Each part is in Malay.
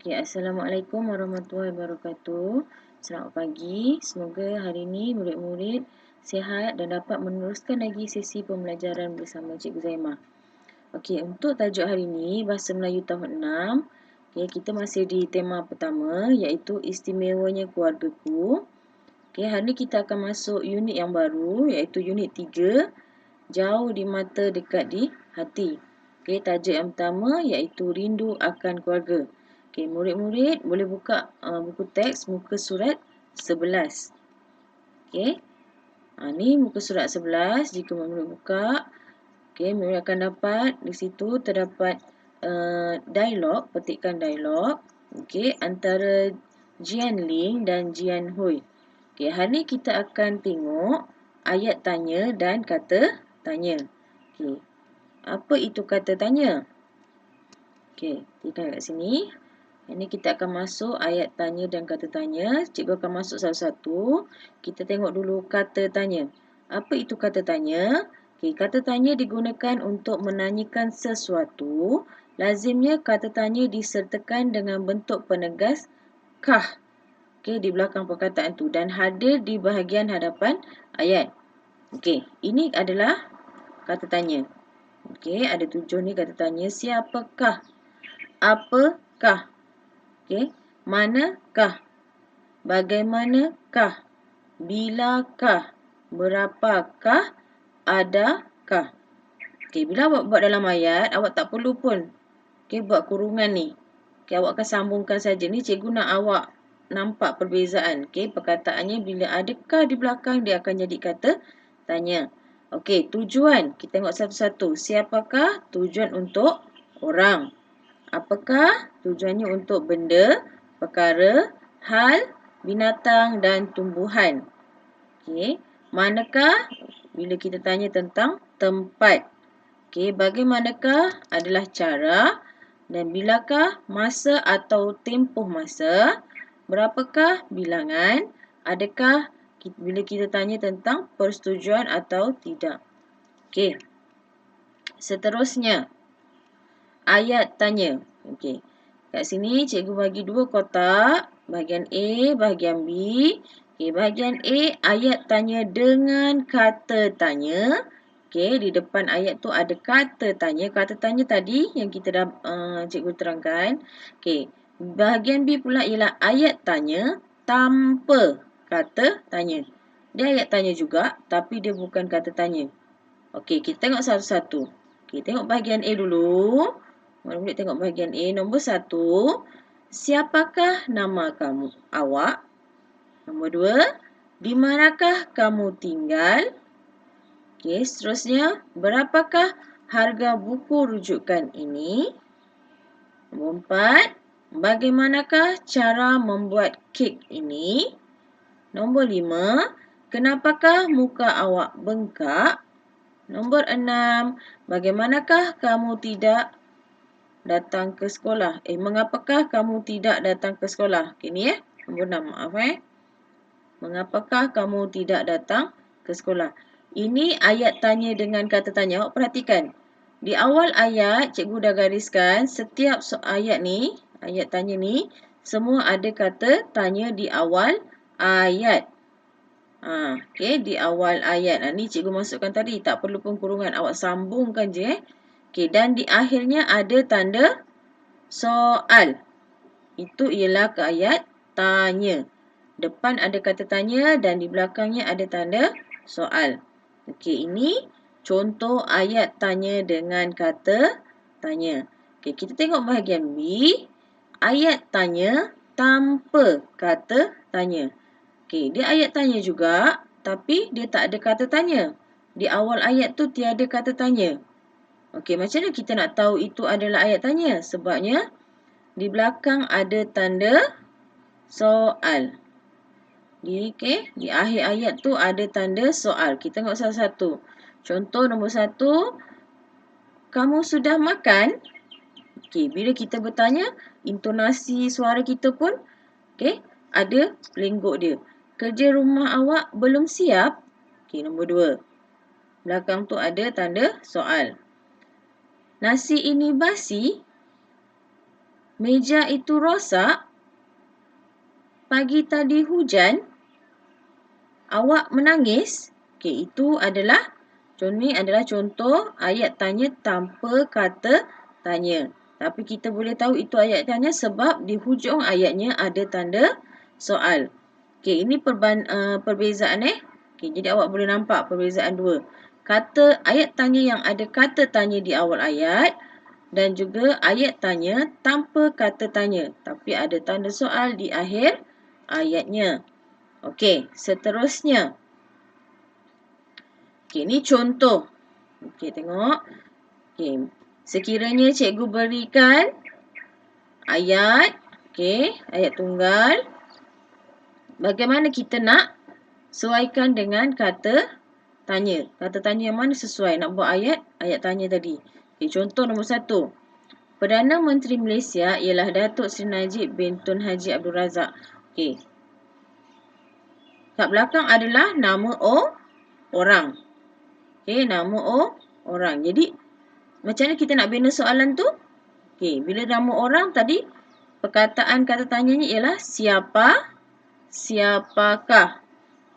Okay, Assalamualaikum warahmatullahi wabarakatuh. Selamat pagi. Semoga hari ini murid-murid sihat dan dapat meneruskan lagi sesi pembelajaran bersama Cikgu Zaimah. Okey, untuk tajuk hari ini Bahasa Melayu tahun 6. Okey, kita masih di tema pertama iaitu istimewanya keluargaku. Okey, hari ini kita akan masuk unit yang baru iaitu unit 3, jauh di mata dekat di hati. Okey, tajuk yang pertama iaitu rindu akan keluarga. Okey, murid-murid boleh buka buku teks muka surat 11. Okey. Ni muka surat 11 jika murid buka. Okey, murid akan dapat di situ terdapat dialog, petikan dialog. Okey, antara Jian Ling dan Jian Hui. Okey, hari ni kita akan tengok ayat tanya dan kata tanya. Okey. Apa itu kata tanya? Okey, kita kat sini. Ini kita akan masuk ayat tanya dan kata tanya. Cikgu akan masuk satu-satu. Kita tengok dulu kata tanya. Apa itu kata tanya? Okey, kata tanya digunakan untuk menanyakan sesuatu. Lazimnya kata tanya disertakan dengan bentuk penegas kah. Okey, di belakang perkataan tu dan hadir di bahagian hadapan ayat. Okey, ini adalah kata tanya. Okey, ada 7 ni kata tanya. Siapakah? Apakah? Okey, manakah? Bagaimanakah? Bilakah? Berapakah? Adakah? Okey, bila awak buat dalam ayat, awak tak perlu pun buat kurungan ni. Okey, awak akan sambungkan saja. Ni cikgu nak awak nampak perbezaan. Okey, perkataannya bila adakah di belakang dia akan jadi kata tanya. Okey, tujuan. Kita tengok satu-satu. Siapakah? Tujuan untuk orang. Apakah? Tujuannya untuk benda, perkara, hal, binatang dan tumbuhan. Okey, manakah? Bila kita tanya tentang tempat. Okey, bagaimanakah adalah cara dan bilakah masa atau tempoh masa? Berapakah bilangan? Adakah bila kita tanya tentang persetujuan atau tidak? Okey. Seterusnya, ayat tanya. Okey. Kat sini cikgu bagi dua kotak, bahagian A, bahagian B. Okey, bahagian A ayat tanya dengan kata tanya. Okey, di depan ayat tu ada kata tanya. Kata tanya tadi yang kita dah cikgu terangkan. Okey, bahagian B pula ialah ayat tanya tanpa kata tanya. Dia ayat tanya juga tapi dia bukan kata tanya. Okey, kita tengok satu-satu. Okey, tengok bahagian A dulu. Murid-murid tengok bahagian A. Nombor 1. Siapakah nama kamu? Awak. Nombor 2. Di manakah kamu tinggal? Okey, seterusnya. Berapakah harga buku rujukan ini? Nombor 4. Bagaimanakah cara membuat kek ini? Nombor 5. Kenapakah muka awak bengkak? Nombor 6. Bagaimanakah kamu tidak datang ke sekolah? Mengapakah kamu tidak datang ke sekolah? Okey, ni nombor 6, maaf Mengapakah kamu tidak datang ke sekolah? Ini ayat tanya dengan kata tanya. Awak perhatikan. Di awal ayat, cikgu dah gariskan setiap ayat ni, ayat tanya ni, semua ada kata tanya di awal ayat. Okey, di awal ayat. Ni cikgu masukkan tadi. Tak perlu pun kurungan. Awak sambungkan je. Okey, dan di akhirnya ada tanda soal. Itu ialah ke ayat tanya. Depan ada kata tanya dan di belakangnya ada tanda soal. Okey, ini contoh ayat tanya dengan kata tanya. Okey, kita tengok bahagian B. Ayat tanya tanpa kata tanya. Okey, dia ayat tanya juga, tapi dia tak ada kata tanya. Di awal ayat tu tiada kata tanya. Okey, macam mana kita nak tahu itu adalah ayat tanya? Sebabnya di belakang ada tanda soal. Di akhir ayat tu ada tanda soal. Kita tengok satu-satu. Contoh nombor 1. Kamu sudah makan? Okey, bila kita bertanya, intonasi suara kita pun ada lenggok dia. Kerja rumah awak belum siap? Okey, nombor 2. Belakang tu ada tanda soal. Nasi ini basi? Meja itu rosak. Pagi tadi hujan. Awak menangis. Okey, itu adalah contoh ayat tanya tanpa kata tanya. Tapi kita boleh tahu itu ayat tanya sebab di hujung ayatnya ada tanda soal. Okey, ini perbezaan Okey, jadi awak boleh nampak perbezaan dua. Ayat tanya yang ada kata tanya di awal ayat dan juga ayat tanya tanpa kata tanya tapi ada tanda soal di akhir ayatnya. Okey, seterusnya. Okey, ni contoh. Okey, tengok. Okey, sekiranya cikgu berikan ayat, ayat tunggal, bagaimana kita nak sesuaikan dengan kata tanya? Kata tanya yang mana sesuai nak buat ayat tanya tadi? Okey, contoh nombor 1. Perdana Menteri Malaysia ialah Datuk Seri Najib bin Tun Haji Abdul Razak. Okey. Kat belakang adalah nama orang. Okey, nama orang. Jadi, macam mana kita nak bina soalan tu? Okey, bila nama orang tadi, perkataan kata tanyanya ialah siapakah?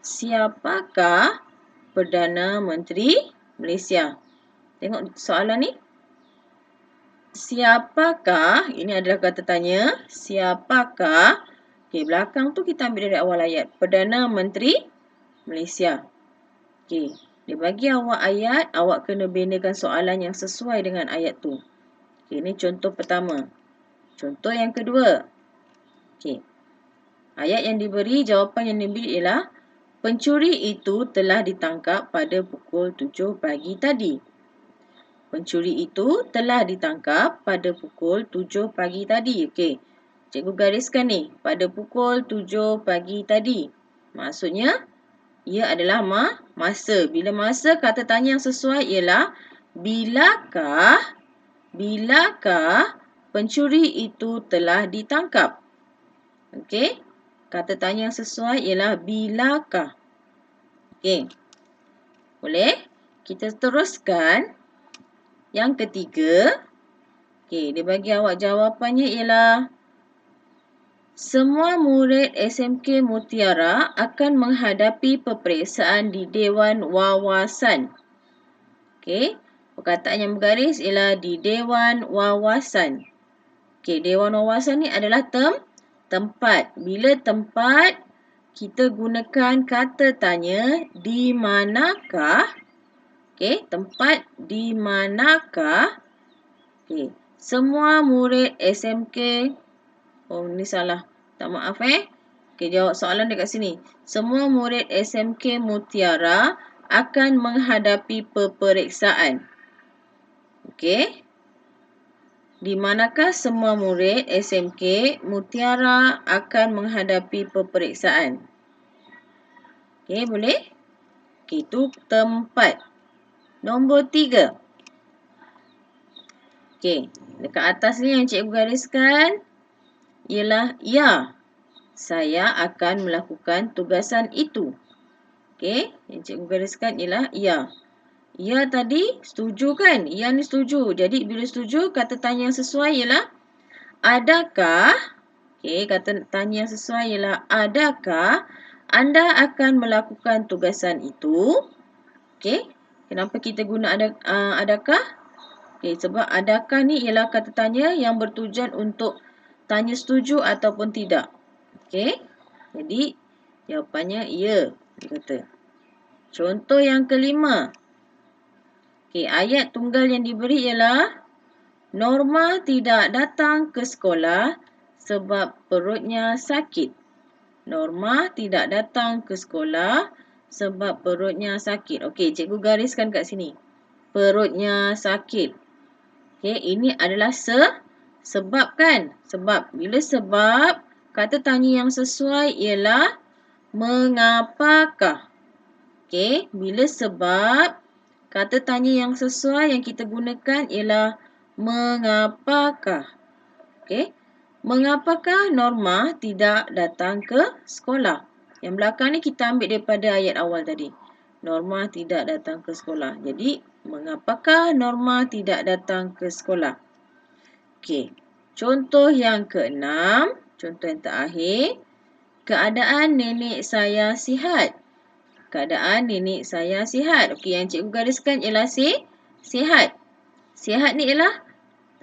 Siapakah Perdana Menteri Malaysia? Tengok soalan ni. Siapakah? Ini adalah kata tanya. Siapakah? Okey, belakang tu kita ambil dari awal ayat. Perdana Menteri Malaysia. Okey, dia bagi awak ayat, awak kena binakan soalan yang sesuai dengan ayat tu. Okey, ini contoh pertama. Contoh yang kedua. Okey. Ayat yang diberi, jawapan yang diberi ialah pencuri itu telah ditangkap pada pukul 7 pagi tadi. Pencuri itu telah ditangkap pada pukul 7 pagi tadi. Okey. Cikgu gariskan ni. Pada pukul 7 pagi tadi. Maksudnya, ia adalah masa. Bila masa, kata tanya yang sesuai ialah bilakah pencuri itu telah ditangkap? Okey. Kata tanya yang sesuai ialah bilakah. Okey. Boleh? Kita teruskan. Yang ketiga. Okey, dia bagi awak jawapannya ialah semua murid SMK Mutiara akan menghadapi peperiksaan di Dewan Wawasan. Okey, perkataan yang bergaris ialah di Dewan Wawasan. Okey, Dewan Wawasan ni adalah tempat. Bila tempat, kita gunakan kata tanya di manakah. Okey, tempat di manakah. Okey, semua murid SMK. Oh, ni salah. Tak maaf Okey, jawab soalan dekat sini. Semua murid SMK Mutiara akan menghadapi peperiksaan. Okey. Di manakah semua murid SMK Mutiara akan menghadapi peperiksaan? Okey, boleh? Okey, itu tempat. Nombor 3. Okey, dekat atas ni yang cikgu gariskan ialah ya, saya akan melakukan tugasan itu. Okey, yang cikgu gariskan ialah ya. Ya tadi setuju kan? Ya ni setuju. Jadi bila setuju, kata tanya yang sesuai ialah adakah? Okey, kata tanya yang sesuai ialah adakah anda akan melakukan tugasan itu? Okey, kenapa kita guna adakah? Okey, sebab adakah ni ialah kata tanya yang bertujuan untuk tanya setuju ataupun tidak. Okey. Jadi jawapannya ya, dia kata. Contoh yang kelima. Okey, ayat tunggal yang diberi ialah Norma tidak datang ke sekolah sebab perutnya sakit. Norma tidak datang ke sekolah sebab perutnya sakit. Okey, cikgu gariskan kat sini. Perutnya sakit. Okey, ini adalah sebab kan? Sebab. Bila sebab, kata tanya yang sesuai ialah mengapakah. Okey, bila sebab, kata tanya yang sesuai yang kita gunakan ialah mengapakah. Okey, mengapakah Norma tidak datang ke sekolah? Yang belakang ni kita ambil daripada ayat awal tadi. Norma tidak datang ke sekolah. Jadi, mengapakah Norma tidak datang ke sekolah? Okey. Contoh yang keenam, contoh yang terakhir. Keadaan nenek saya sihat. Keadaan nenek saya sihat. Okey, yang cikgu gariskan ialah sihat. Sihat ni ialah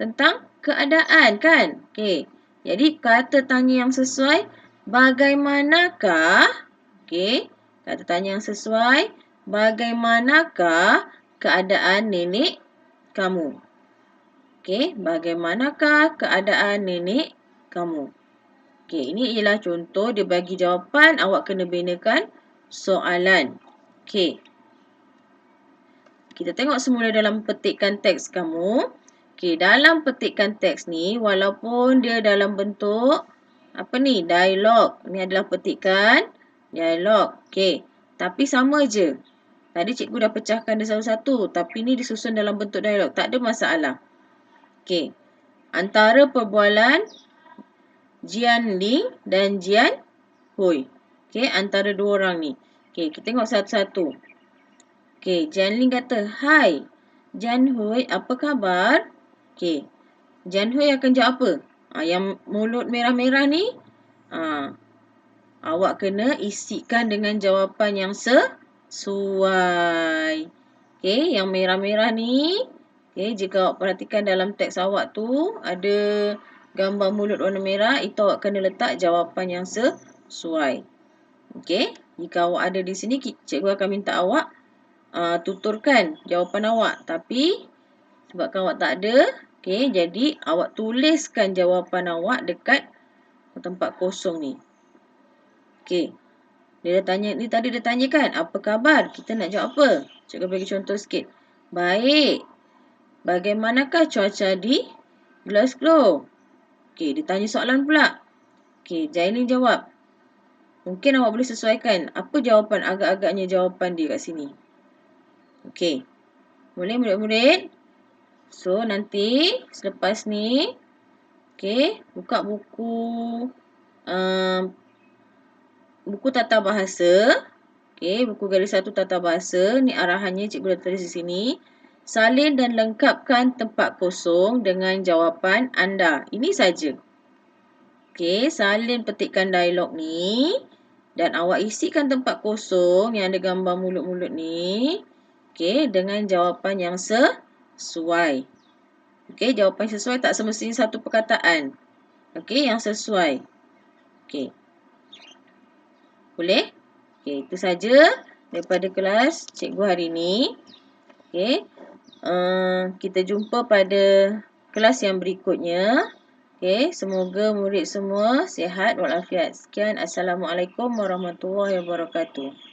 tentang keadaan kan? Okey. Jadi kata tanya yang sesuai, bagaimanakah? Okey. Kata tanya yang sesuai, bagaimanakah keadaan nenek kamu? Okey, bagaimanakah keadaan nenek kamu? Okey, ini ialah contoh dia bagi jawapan, awak kena binakan soalan. Okey. Kita tengok semula dalam petikan teks kamu. Okey, dalam petikan teks ni walaupun dia dalam bentuk apa ni? Dialog. Ini adalah petikan dialog. Okey, tapi sama je. Tadi cikgu dah pecahkan dia satu-satu, tapi ni disusun dalam bentuk dialog. Tak ada masalah. Okey. Antara perbualan Jian Ling dan Jian Hui. Okey, antara dua orang ni. Okey, kita tengok satu-satu. Okey, Jian Ling kata, "Hai, Jian Hui, apa khabar?" Okey. Jian Hui akan jawab apa? Yang mulut merah-merah ni, awak kena isikan dengan jawapan yang sesuai. Okey, yang merah-merah ni, okey, jika awak perhatikan dalam teks awak tu, ada gambar mulut warna merah, itu awak kena letak jawapan yang sesuai. Okey, jika awak ada di sini, cikgu akan minta awak tuturkan jawapan awak. Tapi, sebabkan awak tak ada, okey, jadi awak tuliskan jawapan awak dekat tempat kosong ni. Okey. Dia tanya, ni tadi dia tanya kan, apa khabar? Kita nak jawab apa? Cikgu bagi contoh sikit. Baik. Bagaimanakah cuaca di Glasgow? Okey, dia tanya soalan pula. Okey, Jailin jawab. Mungkin awak boleh sesuaikan. Apa jawapan, agak-agaknya jawapan dia kat sini? Okey. Boleh murid-murid? So, nanti selepas ni, okey, buka buku buku tata bahasa. Okey, buku garis 1 tata bahasa. Ni arahannya cikgu dah tulis di sini. Salin dan lengkapkan tempat kosong dengan jawapan anda. Ini saja. Okey, salin petikkan dialog ni. Dan awak isikan tempat kosong yang ada gambar mulut-mulut ni. Okey, dengan jawapan yang sesuai. Okey, jawapan sesuai tak semestinya satu perkataan. Okey, yang sesuai. Okey. Boleh? Okey, itu saja daripada kelas cikgu hari ini. Okey. Kita jumpa pada kelas yang berikutnya. Okey, semoga murid semua sihat walafiat. Sekian, Assalamualaikum warahmatullahi wabarakatuh.